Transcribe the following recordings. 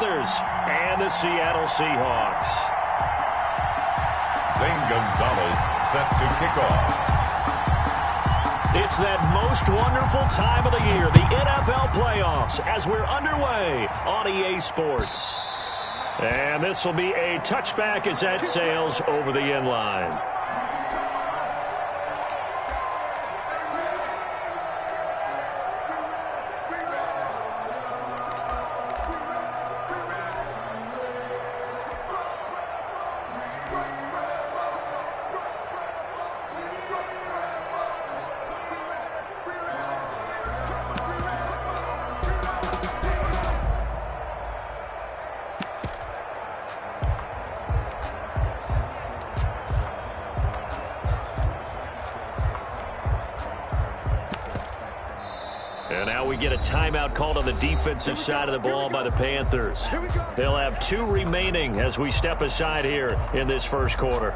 Panthers and the Seattle Seahawks. Zane Gonzalez set to kick off. It's that most wonderful time of the year, the NFL playoffs, as we're underway on EA Sports. And this will be a touchback as that sails over the end line. And now we get a timeout called on the defensive side of the ball by the Panthers. They'll have 2 remaining as we step aside here in this first quarter.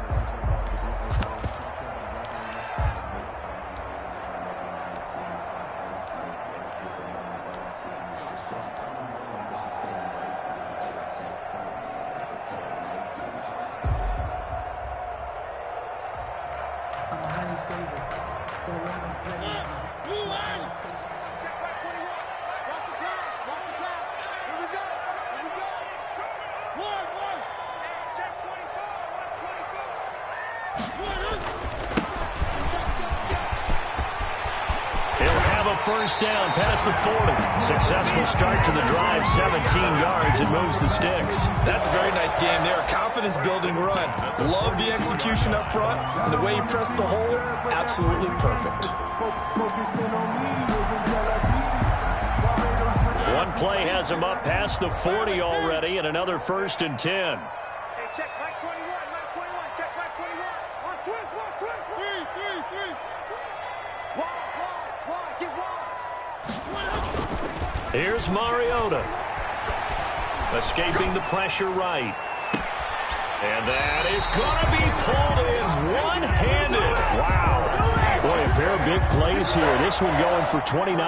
First down past the 40. Successful start to the drive, 17 yards, and moves the sticks. That's a very nice game there. Confidence-building run. Love the execution up front, and the way he pressed the hole, absolutely perfect. One play has him up past the 40 already, and another 1st and 10. Hey, check Mike 21, Mike 21, check Mike 21. Watch twist, three. Wide, get wide. Here's Mariota. Escaping the pressure right. And that is going to be pulled in one-handed. Wow. Boy, a pair of big plays here. This one going for 29.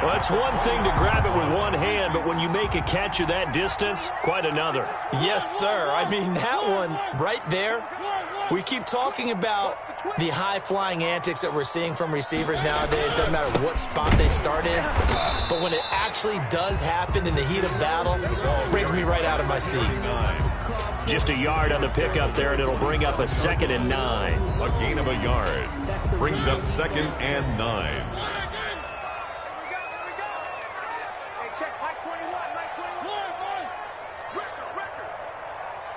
Well, it's one thing to grab it with one hand, but when you make a catch of that distance, quite another. Yes, sir. I mean, that one right there. We keep talking about the high-flying antics that we're seeing from receivers nowadays. Doesn't matter what spot they start in. But when it actually does happen in the heat of battle, it brings me right out of my seat. Just a yard on the pickup there, and it'll bring up a 2nd and 9. A gain of a yard. Brings up 2nd and 9. Here we go. Hey, check Mike 21, Mike 21. Record.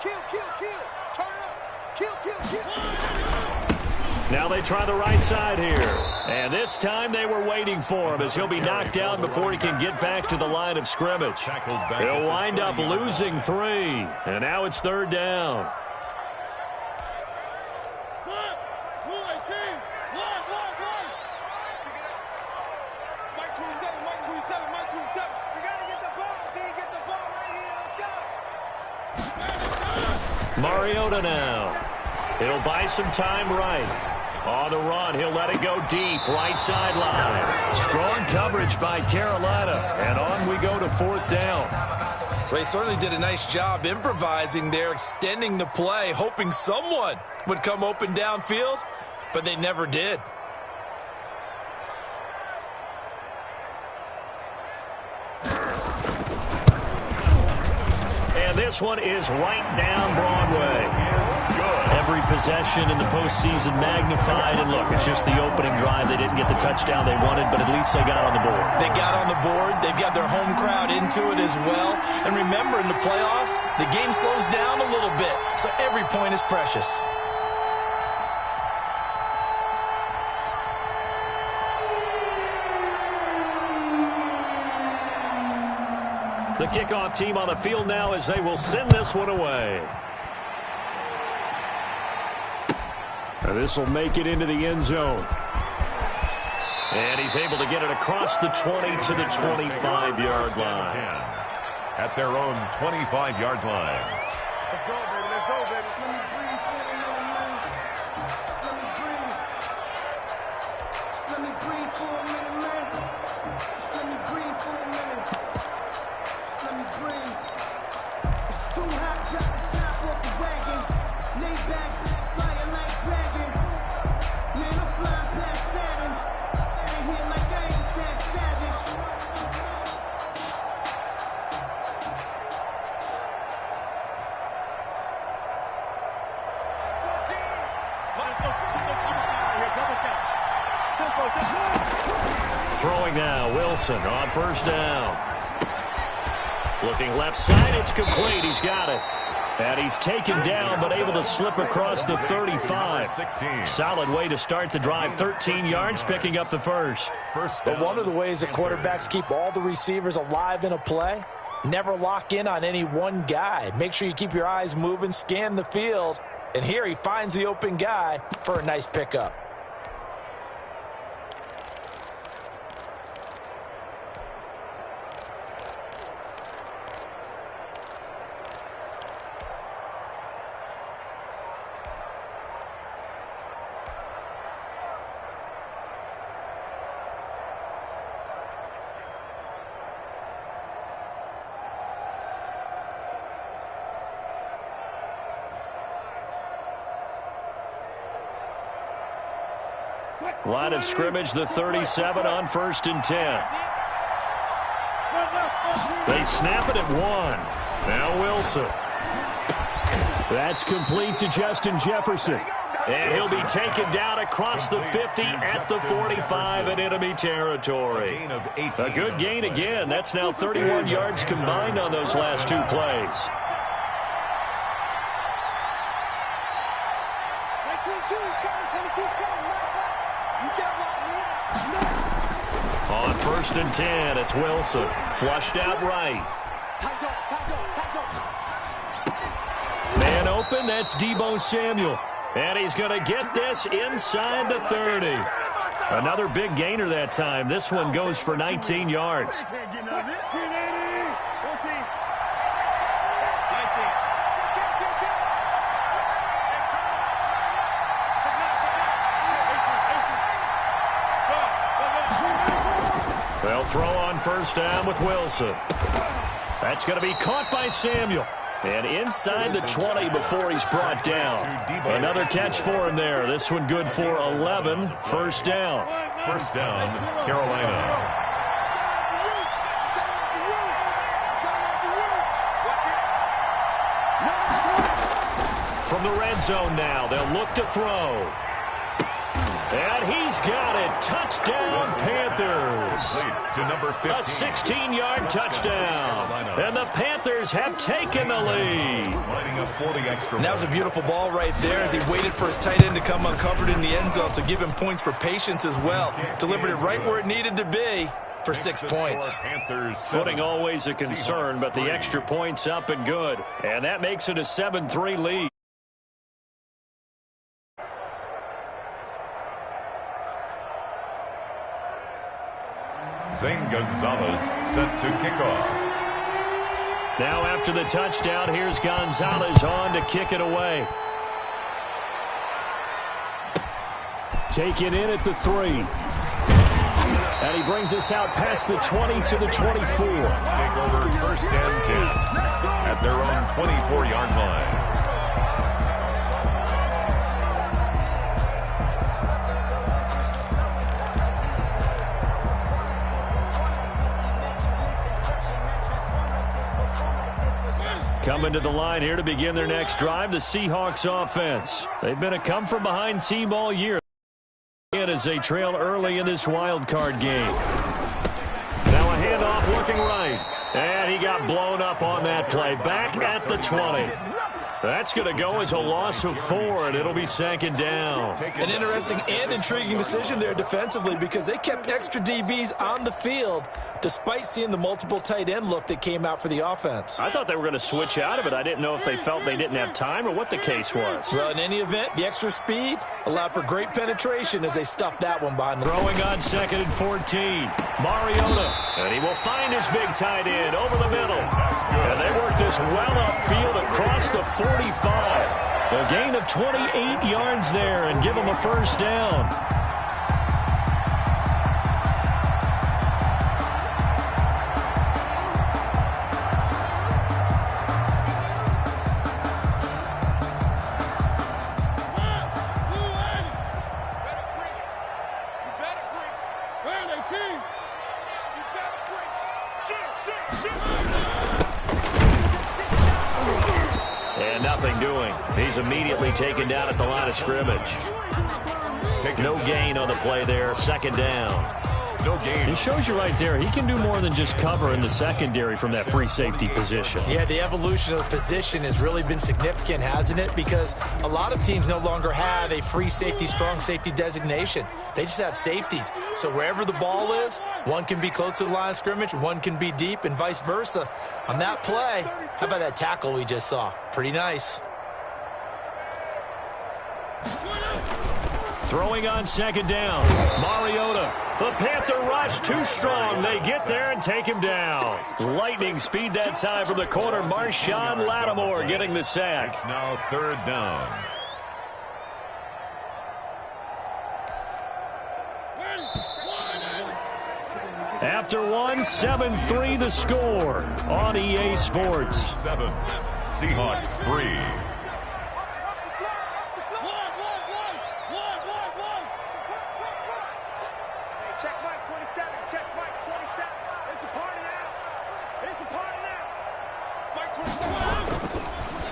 Kill. Turn it up. Kill. Now they try the right side here. And this time they were waiting for him as he'll be knocked down before he can get back to the line of scrimmage. He'll wind up losing 3. And now it's 3rd down. Mike 27. We got to get the ball. Get the ball right here. Let's go. Mariota now. He'll buy some time right. On the run, he'll let it go deep, right sideline. Strong coverage by Carolina, and on we go to 4th down. Well, he certainly did a nice job improvising there, extending the play, hoping someone would come open downfield, but they never did. And this one is right down Broadway. Every possession in the postseason magnified, and look, it's just the opening drive. They didn't get the touchdown they wanted, but at least they got on the board. They got on the board. They've got their home crowd into it as well. And remember, in the playoffs, the game slows down a little bit, so every point is precious. The kickoff team on the field now as they will send this one away. And this will make it into the end zone. And he's able to get it across the 20 to the 25-yard line. At their own 25-yard line. Let's go, baby. Let me breathe for a minute, man. Let me breathe for a minute. Let me breathe. Throwing now, Wilson on first down. Looking left side, it's complete. He's got it. And he's taken down, but able to slip across the 35. Solid way to start the drive. 13 yards, picking up the first. But one of the ways that quarterbacks keep all the receivers alive in a play, never lock in on any one guy. Make sure you keep your eyes moving, scan the field. And here he finds the open guy for a nice pickup. Line of scrimmage, the 37 on 1st and 10. They snap it at 1. Now Wilson. That's complete to Justin Jefferson. And he'll be taken down across the 50 at the 45 in enemy territory. A good gain again. That's now 31 yards combined on those last two plays. On 1st and 10, it's Wilson. Flushed out right. Man open, that's Deebo Samuel. And he's going to get this inside the 30. Another big gainer that time. This one goes for 19 yards. They'll throw on first down with Wilson. That's going to be caught by Samuel. And inside the 20 before he's brought down. Another catch for him there. This one good for 11. First down. First down, Carolina. From the red zone now, they'll look to throw. And he's got it. Touchdown, Panthers. To number 15. A 16-yard touchdown. And the Panthers have taken the lead. Lining up for the extra. And that was a beautiful ball right there as he waited for his tight end to come uncovered in the end zone. So give him points for patience as well. Delivered it right where it needed to be for 6 points. Footing always a concern, but the extra point's up and good. And that makes it a 7-3 lead. Zane Gonzalez set to kickoff. Now after the touchdown, here's Gonzalez on to kick it away. Taken in at the 3. And he brings us out past the 20 to the 24. Take over 1st and 10 at their own 24-yard line. Coming to the line here to begin their next drive, the Seahawks offense. They've been a come-from-behind team all year. And as they trail early in this wild card game. Now a handoff looking right. And he got blown up on that play. Back at the 20. That's going to go as a loss of 4, and it'll be 2nd down. An interesting and intriguing decision there defensively because they kept extra DBs on the field despite seeing the multiple tight end look that came out for the offense. I thought they were going to switch out of it. I didn't know if they felt they didn't have time or what the case was. Well, in any event, the extra speed allowed for great penetration as they stuffed that one behind the throwing on 2nd and 14. Mariota. And he will find his big tight end over the middle. And they work this well upfield across the 45. A gain of 28 yards there and give them a first down. nothing doing. He's immediately taken down at the line of scrimmage. No gain on the play there. Second down. No gain. He shows you right there, he can do more than just cover in the secondary from that free safety position. Yeah, the evolution of the position has really been significant, hasn't it? Because a lot of teams no longer have a free safety, strong safety designation. They just have safeties. So wherever the ball is, one can be close to the line of scrimmage, one can be deep, and vice versa. On that play, how about that tackle we just saw? Pretty nice. Throwing on second down. Mariota. The Panther rush too strong. They get there and take him down. Lightning speed that time from the corner. Marshawn Lattimore getting the sack. It's now third down. After 7-3 the score on EA Sports. 7. Seahawks 3.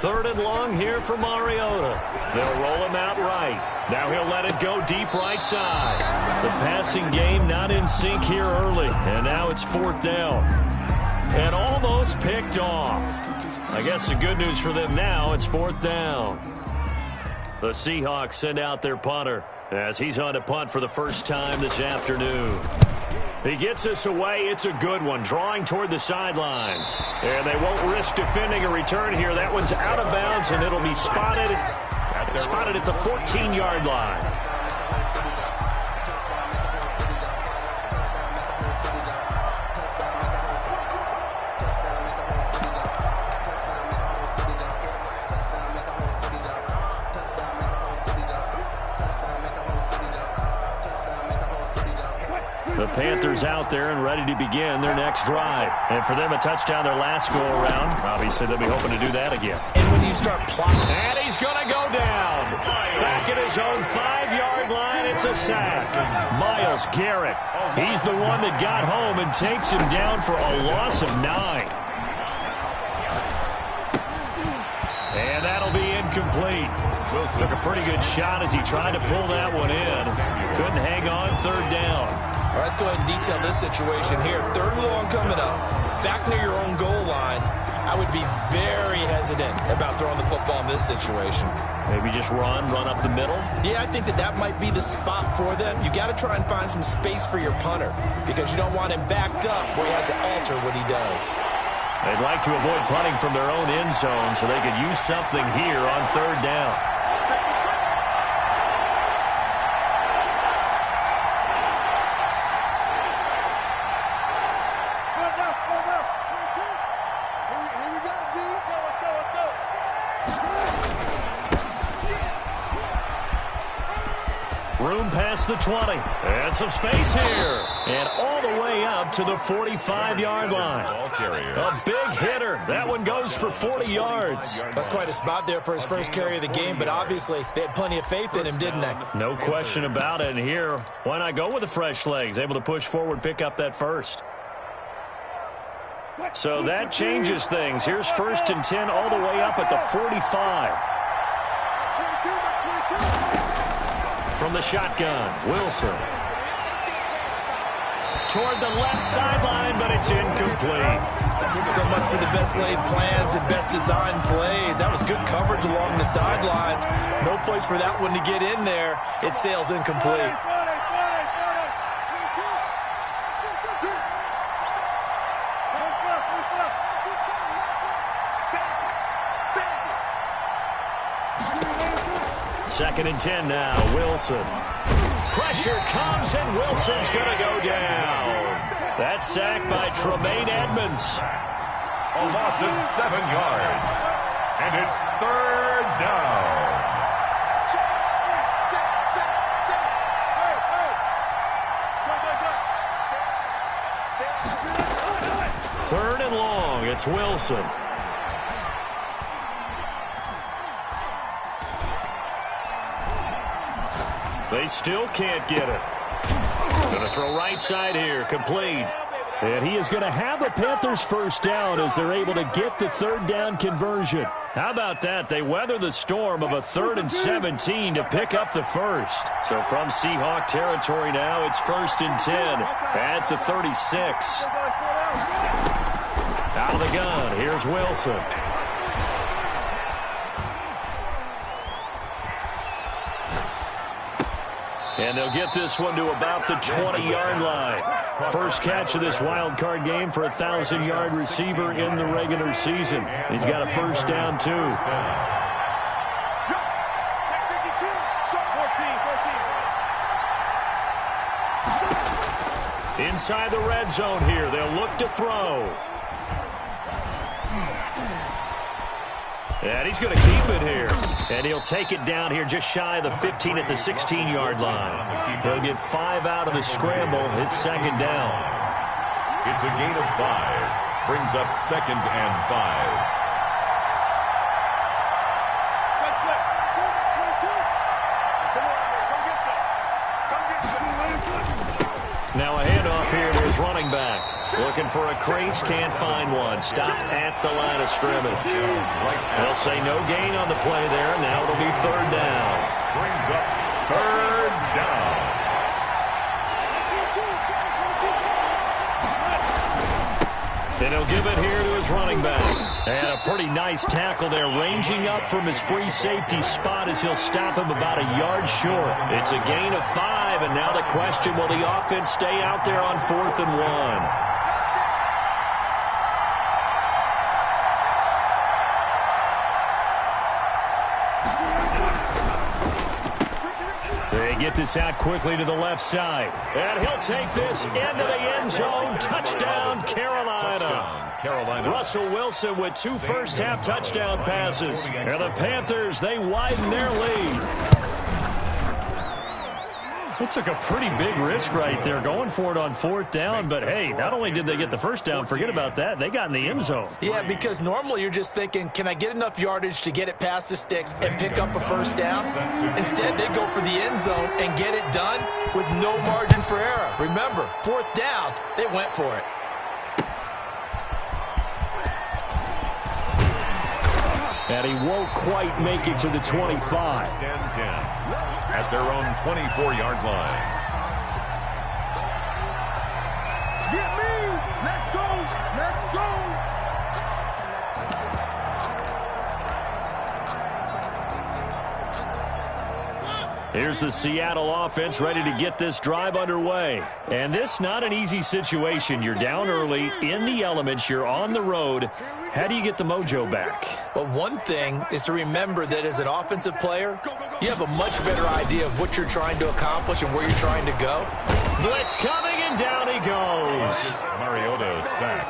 Third and long here for Mariota. They'll roll him out right. Now he'll let it go deep right side. The passing game not in sync here early. And now it's fourth down. And almost picked off. I guess the good news for them now, it's fourth down. The Seahawks send out their punter as he's on to punt for the first time this afternoon. He gets us away. It's a good one, drawing toward the sidelines. And they won't risk defending a return here. That one's out of bounds, and it'll be spotted at the 14-yard line. The Panthers out there and ready to begin their next drive. And for them, a touchdown their last go-around. Obviously, they'll be hoping to do that again. And when you start plotting... And he's going to go down. Back at his own 5-yard line, it's a sack. Myles Garrett. He's the one that got home and takes him down for a loss of 9. And that'll be incomplete. Took a pretty good shot as he tried to pull that one in. Couldn't hang on. Third down. All right, let's go ahead and detail this situation here. Third and long coming up. Back near your own goal line. I would be very hesitant about throwing the football in this situation. Maybe just run up the middle? Yeah, I think that might be the spot for them. You got to try and find some space for your punter because you don't want him backed up where he has to alter what he does. They'd like to avoid punting from their own end zone so they could use something here on third down. Room past the 20. And some space here. And all the way up to the 45-yard line. A big hitter. That one goes for 40 yards. That's quite a spot there for his first carry of the game, but obviously they had plenty of faith in him, didn't they? No question about it. And here, why not go with the fresh legs? Able to push forward, pick up that first. So that changes things. Here's first and 10 all the way up at the 45. From the shotgun, Wilson. Toward the left sideline, but it's incomplete. So much for the best laid plans and best designed plays. That was good coverage along the sidelines. No place for that one to get in there. It sails incomplete. Second and 10 now, Wilson. Pressure comes, and Wilson's going to go down. That's sacked by Tremaine Edmonds. A loss of 7 yards. And it's third down. Third and long, it's Wilson. They still can't get it. Going to throw right side here, complete. And he is going to have a Panthers first down as they're able to get the third down conversion. How about that? They weather the storm of a 3rd and 17 to pick up the first. So from Seahawk territory now, it's 1st and 10 at the 36. Out of the gun, here's Wilson. And they'll get this one to about the 20-yard line. First catch of this wild card game for a 1,000-yard receiver in the regular season. He's got a first down, too. Inside the red zone here, they'll look to throw. And he's going to keep it here. And he'll take it down here just shy of the 15 at the 16-yard line. He'll get 5 out of the scramble. It's 2nd down. It's a gain of 5. Brings up 2nd and 5. Now a handoff here to his running back. Looking for a crease, can't find one. Stopped at the line of scrimmage. They'll say no gain on the play there. Now it'll be 3rd down. Brings up 3rd down. And he'll give it here to his running back. And a pretty nice tackle there, ranging up from his free safety spot as he'll stop him about a yard short. It's a gain of 5, and now the question, will the offense stay out there on 4th and 1? They get this out quickly to the left side. And he'll take this into the end zone. Touchdown, Carolina. Russell Wilson with 2 first-half touchdown passes. And the Panthers, they widen their lead. They took a pretty big risk right there going for it on 4th down. But, hey, not only did they get the first down, forget about that, they got in the end zone. Yeah, because normally you're just thinking, can I get enough yardage to get it past the sticks and pick up a first down? Instead, they go for the end zone and get it done with no margin for error. Remember, 4th down, they went for it. And he won't quite make it to the 25. And 10 at their own 24-yard line. Get me! Let's go! Let's go! Here's the Seattle offense ready to get this drive underway. And this not an easy situation. You're down early, in the elements, you're on the road. How do you get the mojo back? Well, one thing is to remember that as an offensive player, you have a much better idea of what you're trying to accomplish and where you're trying to go. Blitz coming, and down he goes. Mariota sacked.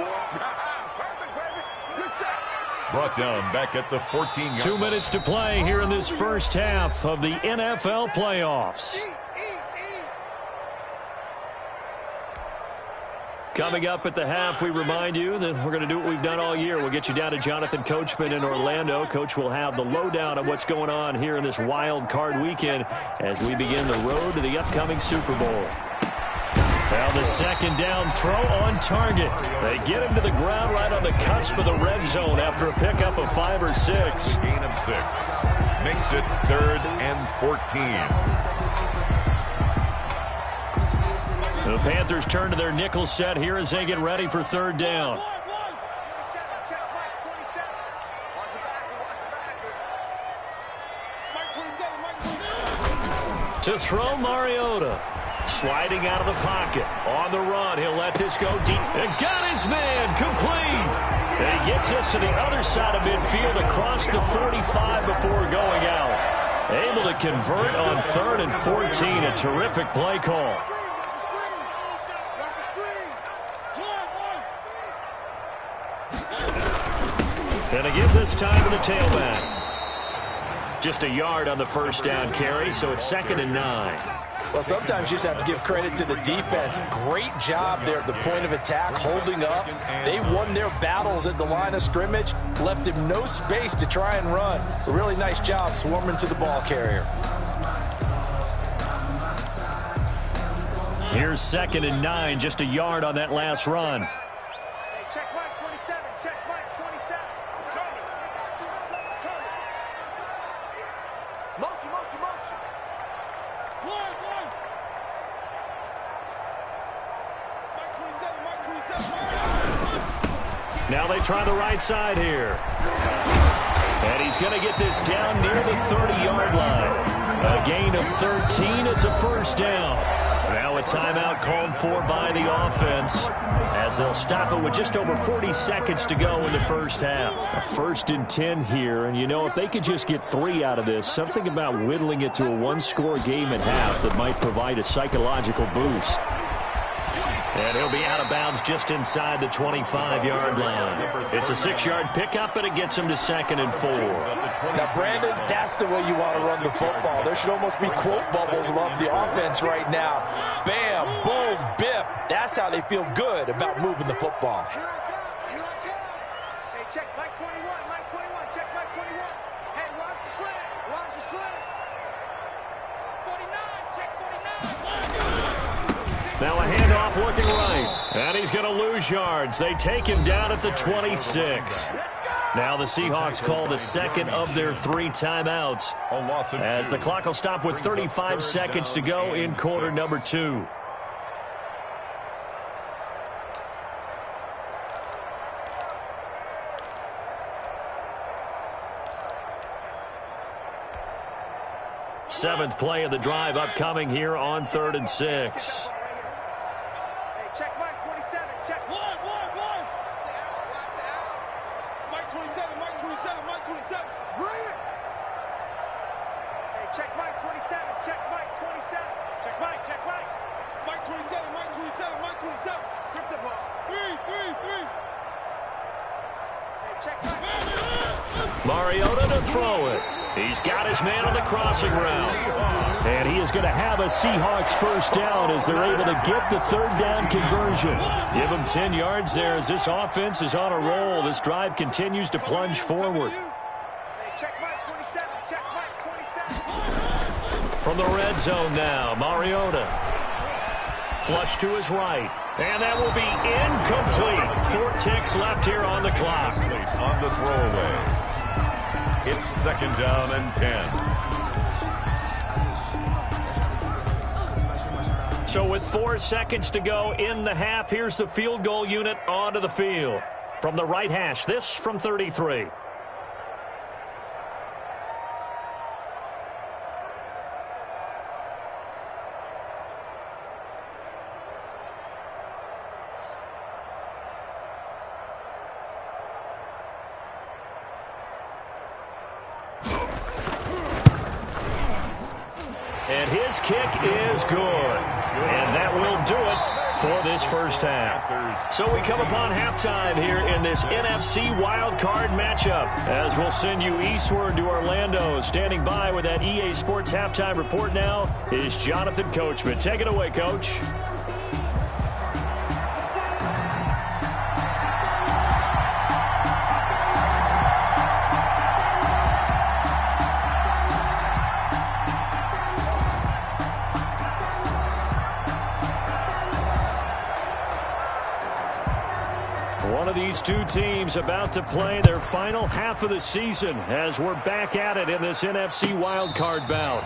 Brought down back at the 14-yard 2 minutes to play here in this first half of the NFL playoffs. Coming up at the half, we remind you that we're going to do what we've done all year. We'll get you down to Jonathan Coachman in Orlando. Coach will have the lowdown on what's going on here in this wild card weekend as we begin the road to the upcoming Super Bowl. Well, the 2nd down throw on target. They get him to the ground right on the cusp of the red zone after a pickup of 5 or 6. Gain of 6. Makes it 3rd and 14. The Panthers turn to their nickel set here as they get ready for 3rd down. To throw, Mariota. Sliding out of the pocket. On the run, he'll let this go deep. And got his man complete. And he gets us to the other side of midfield across the 45 before going out. Able to convert on 3rd and 14. A terrific play call. And again this time to the tailback. Just a yard on the first down carry, so it's 2nd and 9. Well, sometimes you just have to give credit to the defense. Great job there at the point of attack, holding up. They won their battles at the line of scrimmage, left him no space to try and run. A really nice job swarming to the ball carrier. Here's 2nd and 9, just a yard on that last run. Hey, check Mike 27. Check Mike 27. Motion. One. Mike 27. Now they try the right side here. And he's going to get this down near the 30-yard line. A gain of 13. It's a first down. Now a timeout called for by the offense as they'll stop it with just over 40 seconds to go in the first half. A 1st and 10 here, and you know, if they could just get 3 out of this, something about whittling it to a 1-score game at half that might provide a psychological boost. And he'll be out of bounds just inside the 25-yard line. It's a 6-yard pickup, and it gets him to 2nd and 4. Now, Brandon, that's the way you want to run the football. There should almost be quote bubbles above the offense right now. Bam, boom, biff. That's how they feel good about moving the football. Here I come. Hey, check Mike 21. Check Mike 21. Hey, watch the slant. 49. Check 49. Now a handoff looking right. And he's going to lose yards. They take him down at the 26. Now the Seahawks call the 2nd of their 3 timeouts as the clock will stop with 35 seconds to go in quarter number 2. Seventh play of the drive upcoming here on 3rd and 6. Check Mike 27. Check. One. Watch the out. Mike 27. Bring it. Hey, check Mike 27. Check Mike 27. Check Mike. Mike 27. Strip the ball. Three. Hey, check Mike. Mariota to throw it. He's got his man on the crossing route. And he is going to have a Seahawks first down as they're able to get the 3rd down conversion. Give him 10 yards there as this offense is on a roll. This drive continues to plunge forward. Hey, check Mike 27. Check Mike 27. From the red zone now, Mariota. Flush to his right. And that will be incomplete. 4 ticks left here on the clock. On the throwaway. It's 2nd down and 10. So with 4 seconds to go in the half, here's the field goal unit onto the field. From the right hash, this from 33. And his kick is good. And that will do it for this first half. So we come upon halftime here in this NFC wildcard matchup as we'll send you eastward to Orlando. Standing by with that EA Sports halftime report now is Jonathan Coachman. Take it away, Coach. One of these two teams about to play their final half of the season as we're back at it in this NFC wildcard bout.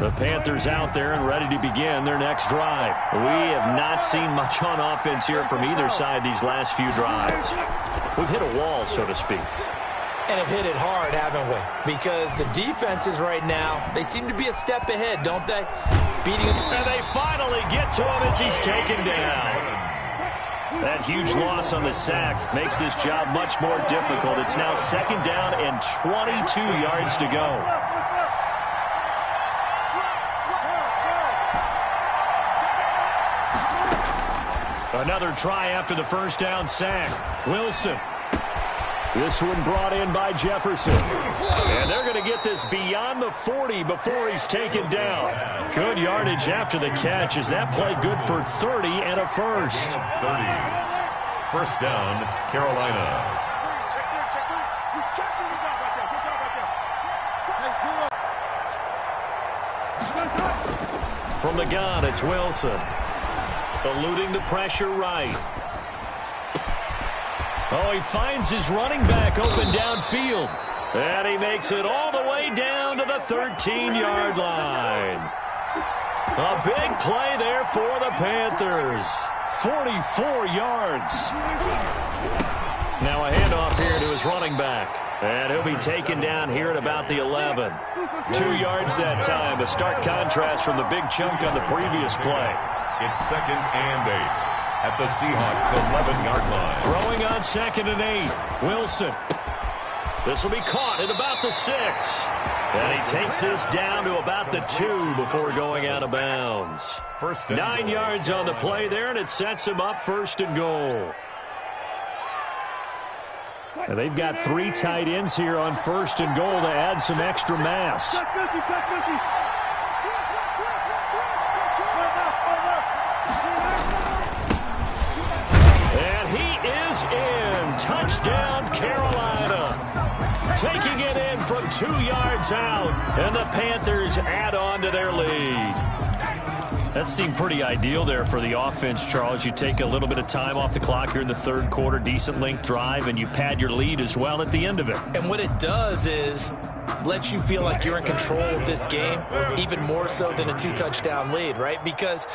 The Panthers out there and ready to begin their next drive. We have not seen much on offense here from either side these last few drives. We've hit a wall, so to speak. And have hit it hard, haven't we? Because the defenses right now, they seem to be a step ahead, don't they? Beating him. And they finally get to him as he's taken down. That huge loss on the sack makes this job much more difficult. It's now 2nd down and 22 yards to go. Another try after the first down sack. Wilson. This one brought in by Jefferson. And they're going to get this beyond the 40 before he's taken down. Good yardage after the catch. Is that play good for 30 and a first? 30. First down, Carolina. From the gun, it's Wilson. Eluding the pressure right. Oh, he finds his running back open downfield. And he makes it all the way down to the 13-yard line. A big play there for the Panthers. 44 yards. Now a handoff here to his running back. And he'll be taken down here at about the 11. 2 yards that time. A stark contrast from the big chunk on the previous play. It's 2nd and 8 at the Seahawks 11-yard line. Throwing on 2nd and 8. Wilson. This will be caught at about the 6. And he takes this down to about the 2 before going out of bounds. 9 yards on the play there, and it sets him up 1st and goal. And they've got 3 tight ends here on 1st and goal to add some extra mass. And he is in. Touchdown, Carolina. Taking it in from 2 yards out. And the Panthers add on to their lead. That seemed pretty ideal there for the offense, Charles. You take a little bit of time off the clock here in the 3rd quarter, decent length drive, and you pad your lead as well at the end of it. And what it does is let you feel like you're in control of this game, even more so than a 2-touchdown lead, right? Because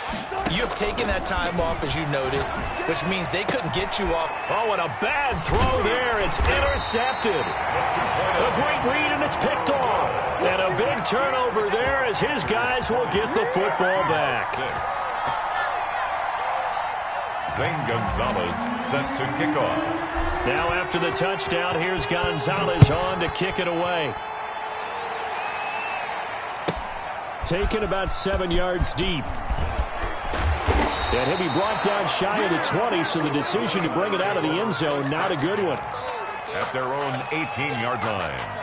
you have taken that time off, as you noted, which means they couldn't get you off. Oh, and a bad throw there. It's intercepted. A great read, and it's picked off. And a big turnover there as his guys will get the football back. Zane Gonzalez set to kick off. Now after the touchdown, here's Gonzalez on to kick it away. Taken about 7 yards deep. And he'll be brought down shy of the 20, so the decision to bring it out of the end zone, not a good one. At their own 18-yard line.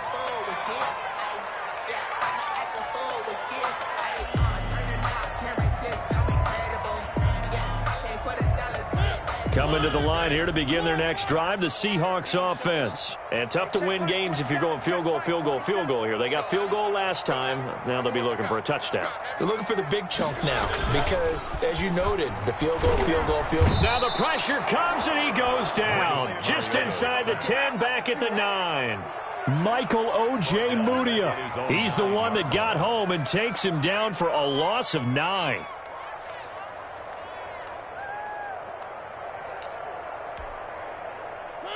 Coming to the line here to begin their next drive, the Seahawks offense. And tough to win games if you're going field goal, field goal, field goal here. They got field goal last time. Now they'll be looking for a touchdown. They're looking for the big chunk now because, as you noted, the field goal, field goal, field goal. Now the pressure comes and he goes down. Just inside the 10, back at the 9. Michael O.J. Mudia. He's the one that got home and takes him down for a loss of 9.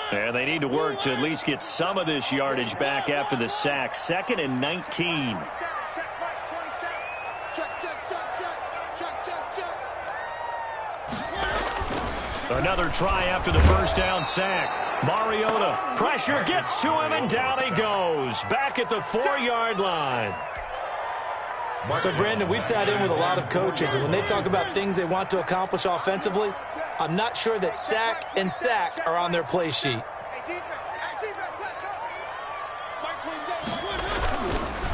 And they need to work to at least get some of this yardage back after the sack. 2nd and 19. Another try after the first down sack. Mariota, pressure gets to him, and down he goes. Back at the 4-yard line. So, Brandon, we sat in with a lot of coaches, and when they talk about things they want to accomplish offensively, I'm not sure that sack and sack are on their play sheet.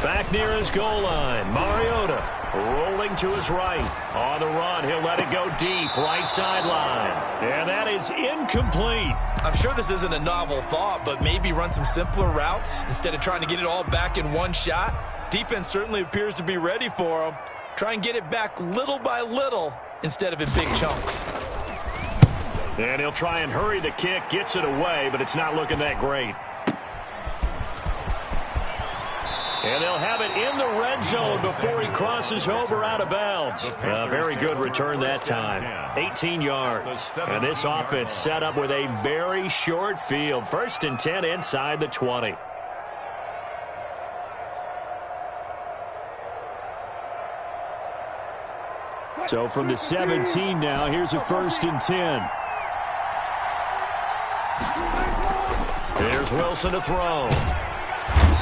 Back near his goal line, Mariota rolling to his right. On the run, he'll let it go deep, right sideline. And that is incomplete. I'm sure this isn't a novel thought, but maybe run some simpler routes instead of trying to get it all back in one shot. Defense certainly appears to be ready for him. Try and get it back little by little instead of in big chunks. And he'll try and hurry the kick, gets it away, but it's not looking that great. And they'll have it in the red zone before he crosses over out of bounds. A very good return that time. 18 yards. And this offense set up with a very short field. 1st and 10 inside the 20. So from the 17 now, here's a 1st and 10. Here's Wilson to throw.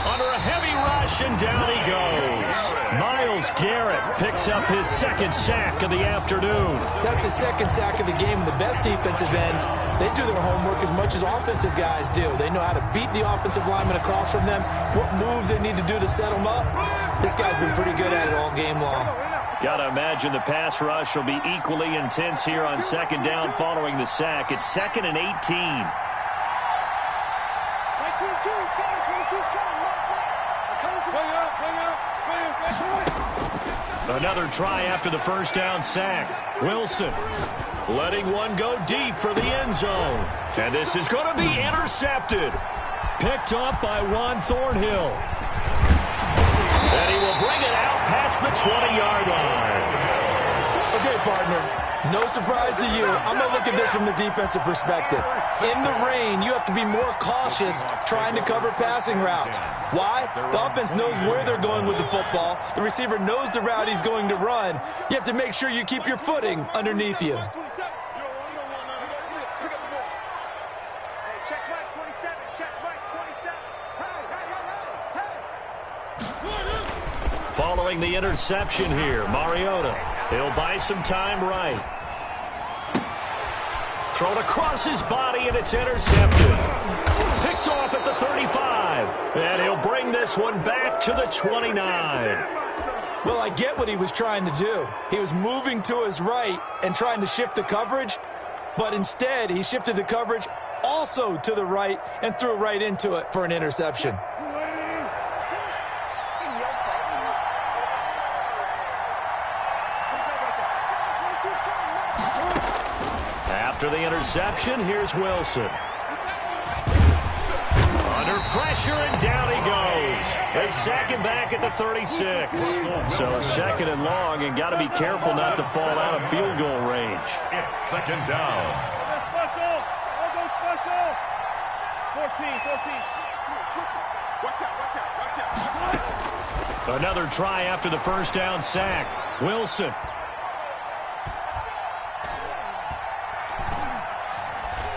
Under a heavy rush, rush, and down he goes. Myles Garrett picks up his second sack of the afternoon. That's his second sack of the game, and the best defensive ends, they do their homework as much as offensive guys do. They know how to beat the offensive lineman across from them, what moves they need to do to set them up. This guy's been pretty good at it all game long. Got to imagine the pass rush will be equally intense here on second down following the sack. It's 2nd and 18. Another try after the first down sack. Wilson letting one go deep for the end zone. And this is going to be intercepted. Picked up by Juan Thornhill. And he will bring it out past the 20-yard line. Okay, partner, no surprise to you. I'm going to look at this from the defensive perspective. In the rain, you have to be more cautious trying to cover passing routes. Why? The offense knows where they're going with the football. The receiver knows the route he's going to run. You have to make sure you keep your footing underneath you. Following the interception here, Mariota. He'll buy some time right. Thrown across his body, and it's intercepted. Picked off at the 35. And he'll bring this one back to the 29. Well, I get what he was trying to do. He was moving to his right and trying to shift the coverage, but instead he shifted the coverage also to the right and threw right into it for an interception. After the interception, here's Wilson. Under pressure, and down he goes. They sack him back at the 36. So 2nd and long, and got to be careful not to fall out of field goal range. It's 2nd down. 14. Another try after the first down sack. Wilson.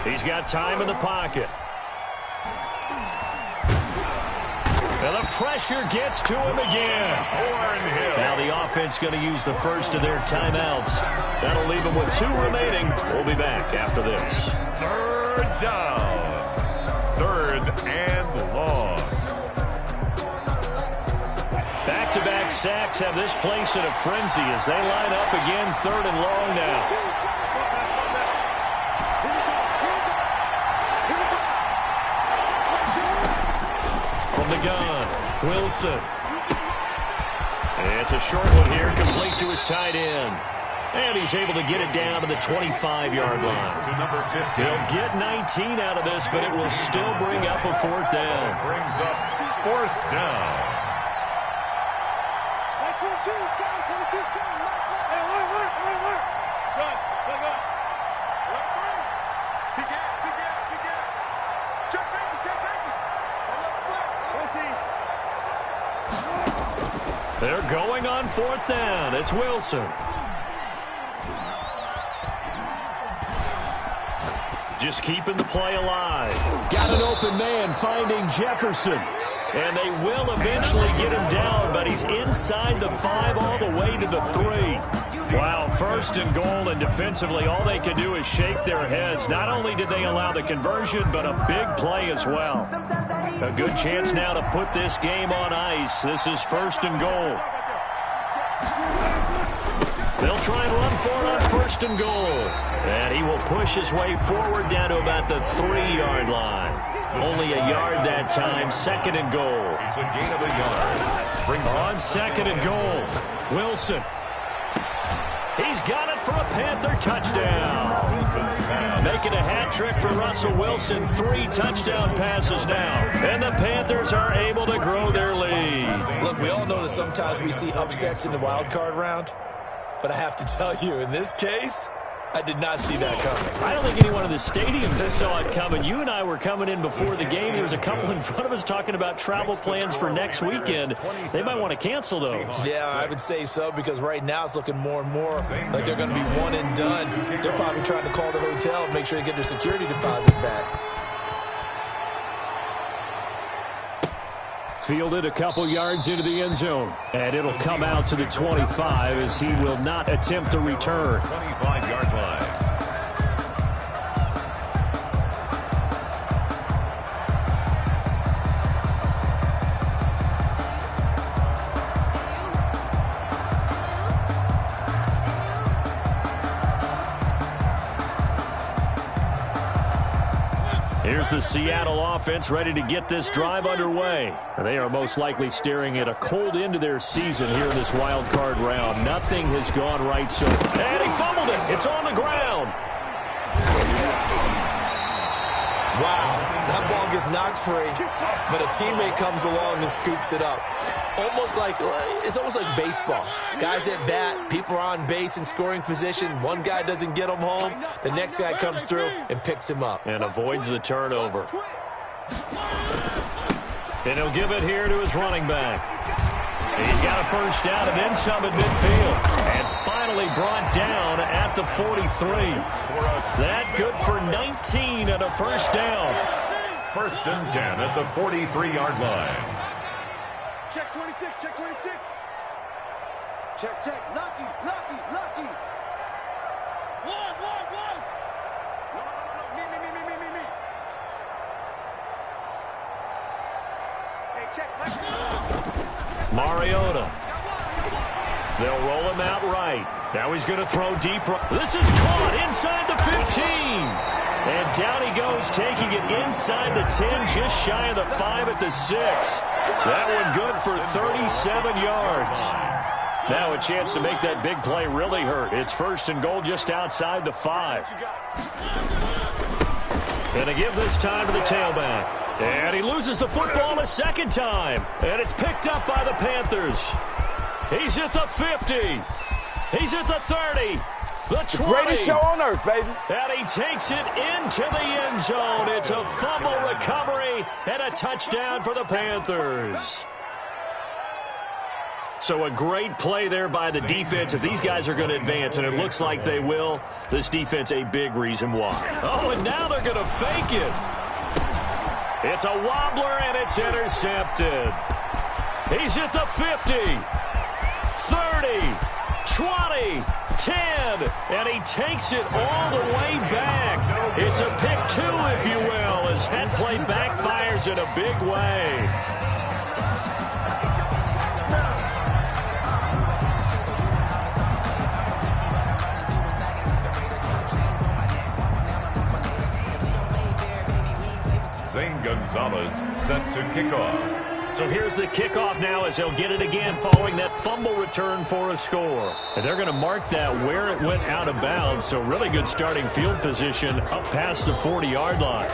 He's got time in the pocket. And the pressure gets to him again. Now the offense going to use the first of their timeouts. That'll leave them with 2 remaining. We'll be back after this. 3rd down. 3rd and long. Back-to-back sacks have this place in a frenzy as they line up again 3rd and long now. From the gun, Wilson. It's a short one here, complete to his tight end. And he's able to get it down to the 25-yard line. They'll get 19 out of this, but it will still bring up a 4th down. Brings up 4th down. They're going on 4th down. It's Wilson. Just keeping the play alive. Got an open man finding Jefferson. And they will eventually get him down, but he's inside the 5 all the way to the 3. Wow, 1st and goal, and defensively all they can do is shake their heads. Not only did they allow the conversion, but a big play as well. A good chance now to put this game on ice. This is 1st and goal. They'll try and run for it on 1st and goal. And he will push his way forward down to about the 3-yard line. Only a yard that time. 2nd and goal. It's a gain of a yard. On 2nd and goal, Wilson. He's got it for a Panther touchdown. Making a hat trick for Russell Wilson. 3 touchdown passes now. And the Panthers are able to grow their lead. Look, we all know that sometimes we see upsets in the wild card round. But I have to tell you, in this case, I did not see that coming. I don't think anyone in the stadium saw it coming. You and I were coming in before the game. There was a couple in front of us talking about travel plans for next weekend. They might want to cancel those. Yeah, I would say so, because right now it's looking more and more like they're going to be one and done. They're probably trying to call the hotel and make sure they get their security deposit back. Fielded a couple yards into the end zone. And it'll come out to the 25 as he will not attempt a return. 25-yard line. Here's the Seattle offense ready to get this drive underway. They are most likely staring at a cold end to their season here in this wild card round. Nothing has gone right so. And he fumbled it. It's on the ground. Wow, that ball gets knocked free, but a teammate comes along and scoops it up. It's almost like baseball. Guys at bat, people are on base in scoring position. One guy doesn't get him home. The next guy comes through and picks him up. And avoids the turnover. And he'll give it here to his running back. He's got a first down and then some at midfield. And finally brought down at the 43. That good for 19 and a first down. First and 10 at the 43-yard line. Check 26, check 26. Check. Lucky. One. No. Me. Hey, check. Mariota. They'll roll him out right. Now he's going to throw deep. This is caught inside the 15. And down he goes, taking it inside the 10, just shy of the 5 at the 6. That one good for 37 yards. Now a chance to make that big play really hurt. It's first and goal just outside the 5. And a give this time to the tailback. And he loses the football a second time. And it's picked up by the Panthers. He's at the 50. He's at the 30. The 20. Greatest show on earth, baby. And he takes it into the end zone. It's a fumble recovery and a touchdown for the Panthers. So a great play there by the defense. If these guys are going to advance, and it looks like they will, this defense a big reason why. Oh, and now they're going to fake it. It's a wobbler, and it's intercepted. He's at the 50, 30, 20, 10, and he takes it all the way back. It's a pick two, if you will, as that play backfires in a big way. Zane Gonzalez set to kick off. So here's the kickoff now as they'll get it again following that fumble return for a score. And they're going to mark that where it went out of bounds. So really good starting field position up past the 40-yard line.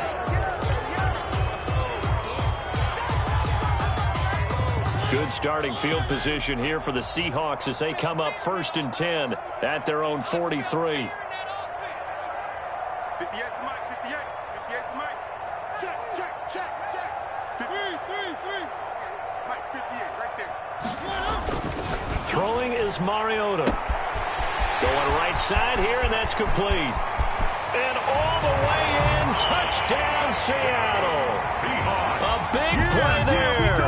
Good starting field position here for the Seahawks as they come up first and 10 at their own 43. 58 Mike, 58 Mike. Check. 3. Mike, 58, right there. Throwing is Mariota. Going right side here, and that's complete. And all the way in, touchdown Seattle. A big play there.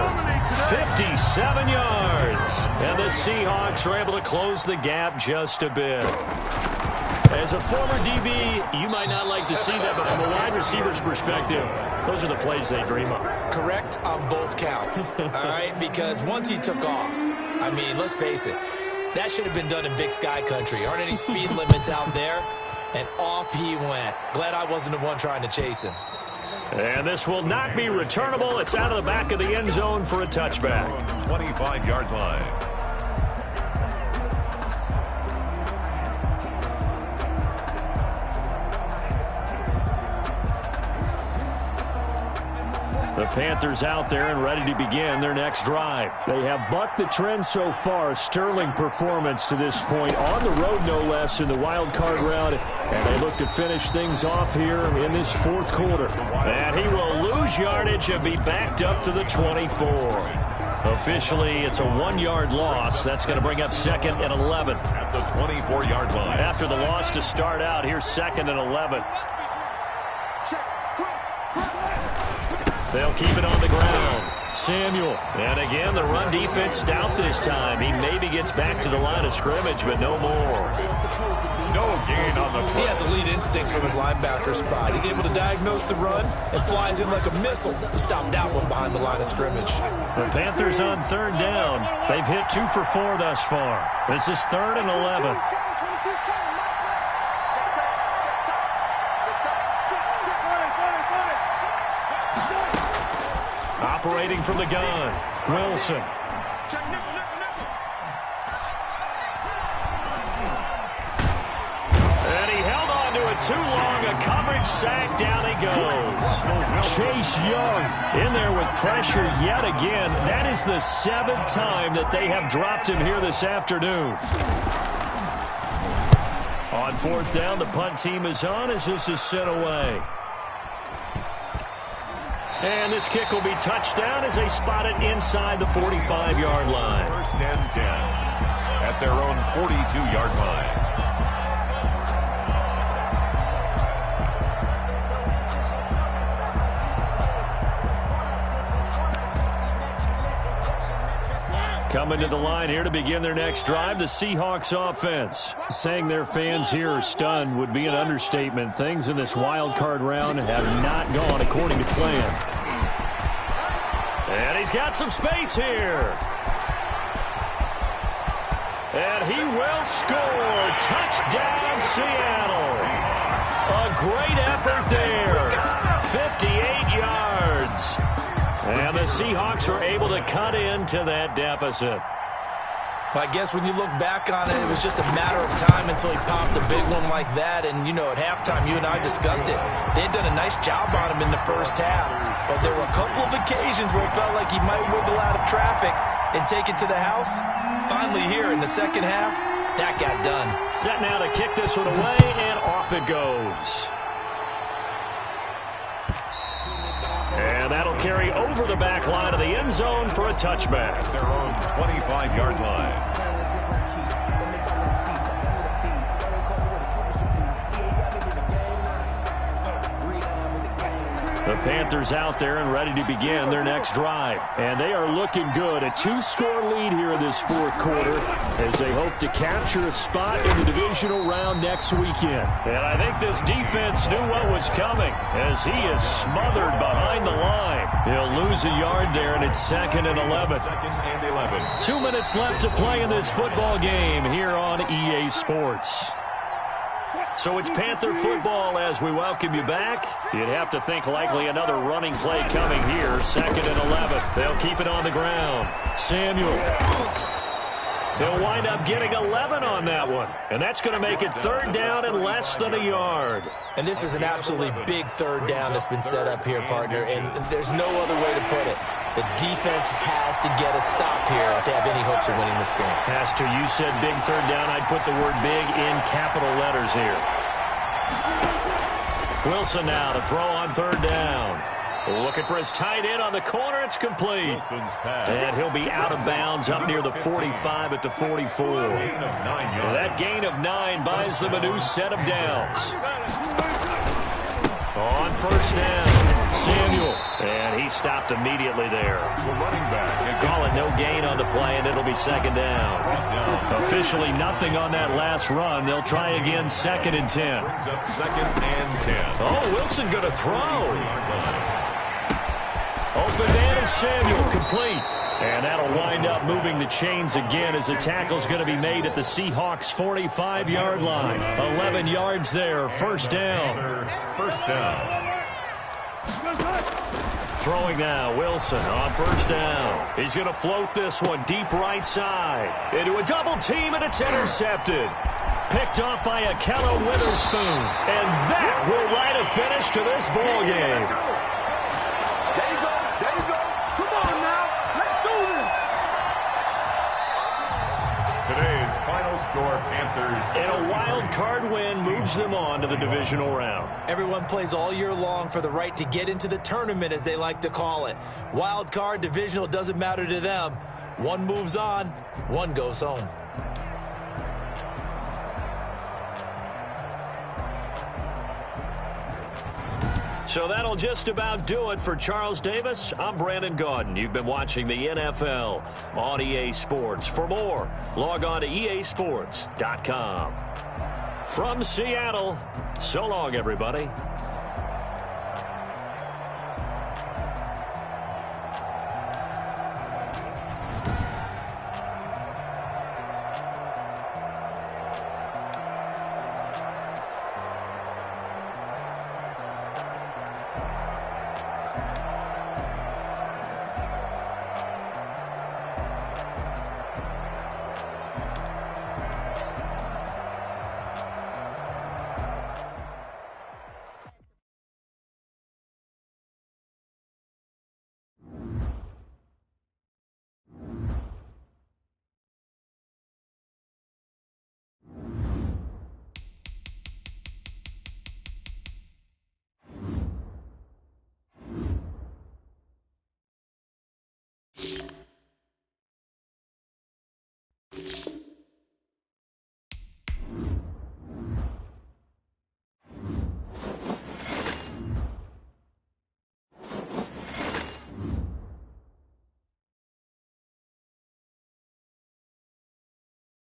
57 yards. And the Seahawks are able to close the gap just a bit. As a former DB, you might not like to see that, but from a wide receiver's perspective, those are the plays they dream of. Correct on both counts, all right? Because once he took off, I mean, let's face it, that should have been done in Big Sky country. Aren't any speed limits out there? And off he went. Glad I wasn't the one trying to chase him. And this will not be returnable. It's out of the back of the end zone for a touchback. 25-yard line. The Panthers out there and ready to begin their next drive. They have bucked the trend so far. Sterling performance to this point. On the road, no less, in the wild card round. And they look to finish things off here in this fourth quarter. And he will lose yardage and be backed up to the 24. Officially, it's a 1-yard loss. That's going to bring up second and 11. At the 24-yard line. After the loss to start out, here's second and 11. They'll keep it on the ground. Samuel. And again, the run defense stout this time. He maybe gets back to the line of scrimmage, but no more. No gain on the play. He has elite instincts from his linebacker spot. He's able to diagnose the run and flies in like a missile to stop that one behind the line of scrimmage. The Panthers on third down. They've hit 2 for 4 thus far. This is 3rd and 11. Operating from the gun, Wilson. And he held on to it too long. A coverage sack. Down he goes. Chase Young in there with pressure yet again. That is the 7th time that they have dropped him here this afternoon. On 4th down, the punt team is on as this is sent away. And this kick will be touchdown as they spot it inside the 45-yard line. 1st and 10 at their own 42-yard line. Coming to the line here to begin their next drive, the Seahawks offense. Saying their fans here are stunned would be an understatement. Things in this wild card round have not gone according to plan. And he's got some space here. And he will score. Touchdown, Seattle. A great effort there. 58 yards. And the Seahawks are able to cut into that deficit. I guess when you look back on it, it was just a matter of time until he popped a big one like that. And, you know, at halftime, you and I discussed it. They had done a nice job on him in the first half. But there were a couple of occasions where it felt like he might wiggle out of traffic and take it to the house. Finally here in the second half, that got done. Set now to kick this one away, and off it goes. And that'll carry over the back line of the end zone for a touchback. Their own 25-yard line. The Panthers out there and ready to begin their next drive. And they are looking good. A 2-score lead here in this 4th quarter as they hope to capture a spot in the divisional round next weekend. And I think this defense knew what was coming as he is smothered behind the line. He'll lose a yard there, and it's 2nd and 11. 2nd and 11. 2 minutes left to play in this football game here on EA Sports. So it's Panther football as we welcome you back. You'd have to think likely another running play coming here. 2nd and 11. They'll keep it on the ground. Samuel. He'll wind up getting 11 on that one. And that's going to make it 3rd down and less than a yard. And this is an absolutely big 3rd down that's been set up here, partner. And there's no other way to put it. The defense has to get a stop here if they have any hopes of winning this game. Pastor, you said big 3rd down. I'd put the word big in capital letters here. Wilson now to throw on 3rd down. Looking for his tight end on the corner. It's complete. And he'll be out of bounds up near the 45 at the 44. That gain of 9 buys them a new set of downs. On 1st down, Samuel. And he stopped immediately there. The running back. Call it no gain on the play, and it'll be 2nd down. Officially nothing on that last run. They'll try again 2nd and 10. Brings up 2nd and 10. Oh, Wilson going to throw. Open man is Samuel, complete. And that'll wind up moving the chains again as the tackle's going to be made at the Seahawks' 45-yard line. 11 yards there, 1st down. 1st down. Throwing now, Wilson on 1st down. He's going to float this one deep right side. Into a double team, and it's intercepted. Picked off by Akello Witherspoon. And that will write a finish to this ball game. There you go. There you go. Come on now. Let's do this. Today's final score, Panthers. And a wild card win moves them on to the divisional round. Everyone plays all year long for the right to get into the tournament, as they like to call it. Wild card, divisional, doesn't matter to them. One moves on, one goes home. So that'll just about do it for Charles Davis. I'm Brandon Gotw. You've been watching the NFL on EA Sports. For more, log on to easports.com. From Seattle, so long, everybody.